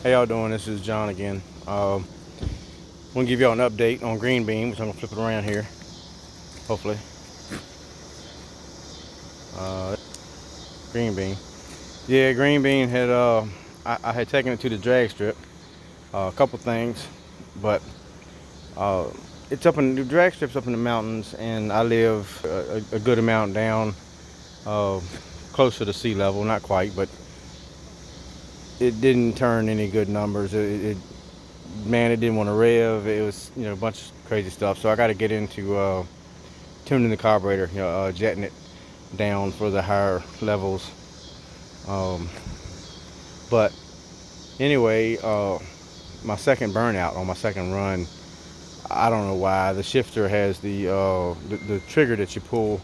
How y'all doing? This is John again. I'm gonna give y'all an update on green bean, which I'm gonna flip it around here, hopefully. Uh, Green bean. Yeah, green bean had I had taken it to the drag strip. A couple things, but uh, it's up in the drag strip's up in the mountains, and I live a good amount down, uh, close to the sea level. Not quite, but it didn't turn any good numbers. Man, it didn't want to rev. It was, a bunch of crazy stuff. So I got to get into tuning the carburetor, jetting it down for the higher levels. But anyway, my second burnout on my second run, I don't know why. The shifter has the trigger that you pull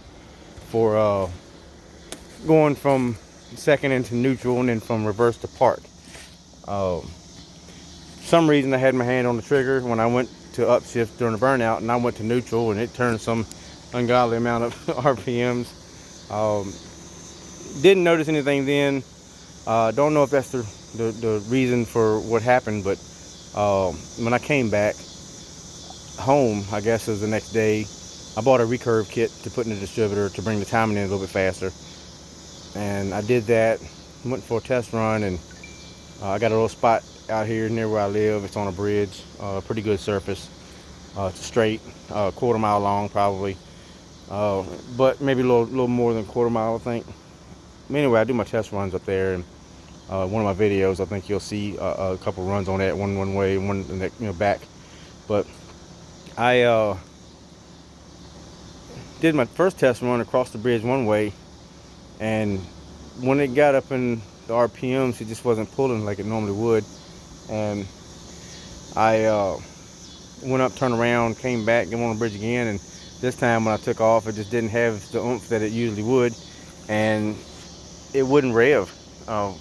for going from second into neutral and then from reverse to park. Some reason I had my hand on the trigger when I went to upshift during the burnout, and I went to neutral and it turned some ungodly amount of RPMs. Didn't notice anything then. Don't know if that's the reason for what happened, but when I came back home, I guess it was the next day, I bought a recurve kit to put in the distributor to bring the timing in a little bit faster. And I did that, went for a test run, and I got a little spot out here near where I live. It's on a bridge, pretty good surface. It's straight, quarter mile long probably, but maybe a little more than a quarter mile, I think. Anyway, I do my test runs up there, and one of my videos, I think you'll see a couple runs on that, one way, one back. But I did my first test run across the bridge one way, and when it got up in the RPMs, it just wasn't pulling like it normally would. And I went up, turned around, came back, got on the bridge again, and this time when I took off, it just didn't have the oomph that it usually would, and it wouldn't rev. I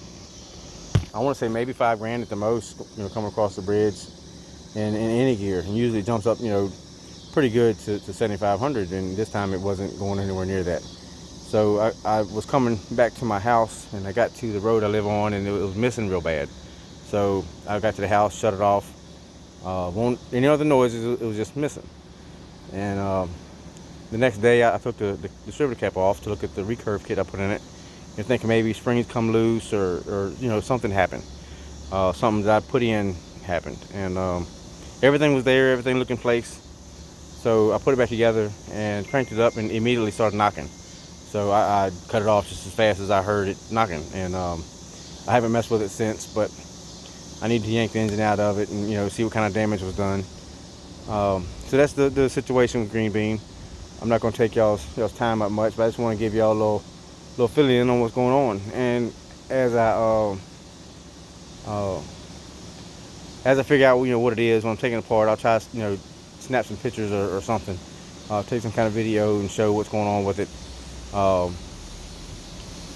want to say maybe $5,000 at the most, coming across the bridge in any gear, and usually it jumps up, pretty good to 7,500, and this time it wasn't going anywhere near that. So I was coming back to my house, and I got to the road I live on, and it was missing real bad. So I got to the house, shut it off. Won't any other noises, it was just missing. And the next day I took the distributor cap off to look at the recurve kit I put in it, and thinking maybe springs come loose or something happened. Something that I put in happened, and everything was there, everything looked in place. So I put it back together and cranked it up, and immediately started knocking. So I cut it off just as fast as I heard it knocking, and I haven't messed with it since, but I need to yank the engine out of it and see what kind of damage was done. So that's the situation with green bean. I'm not going to take y'all's time up much, but I just want to give y'all a little fill in on what's going on. And as I figure out what it is when I'm taking it apart, I'll try to snap some pictures or something. Take some kind of video and show what's going on with it. Not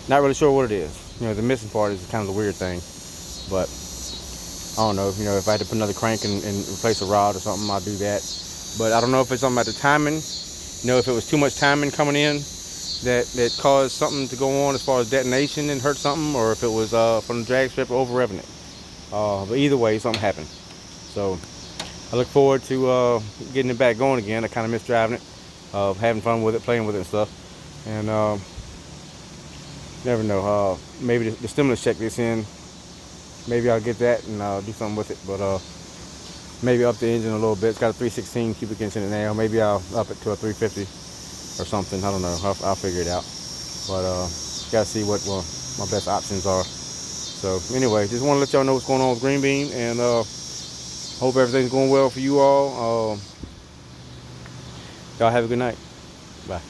really sure what it is. The missing part is kind of the weird thing, but I don't know. If I had to put another crank and replace a rod or something, I'll do that. But I don't know if it's something about the timing. If it was too much timing coming in that caused something to go on as far as detonation and hurt something, or if it was from the drag strip or over revving it. But either way, something happened. So I look forward to getting it back going again. I kind of miss driving it, having fun with it, playing with it and stuff. And never know. Maybe the stimulus check this in. Maybe I'll get that and do something with it. But maybe up the engine a little bit. It's got a 316 cubic inch in it now. Maybe I'll up it to a 350 or something. I don't know. I'll figure it out. But gotta see what my best options are. So anyway, just want to let y'all know what's going on with green bean, and hope everything's going well for you all. Y'all have a good night. Bye.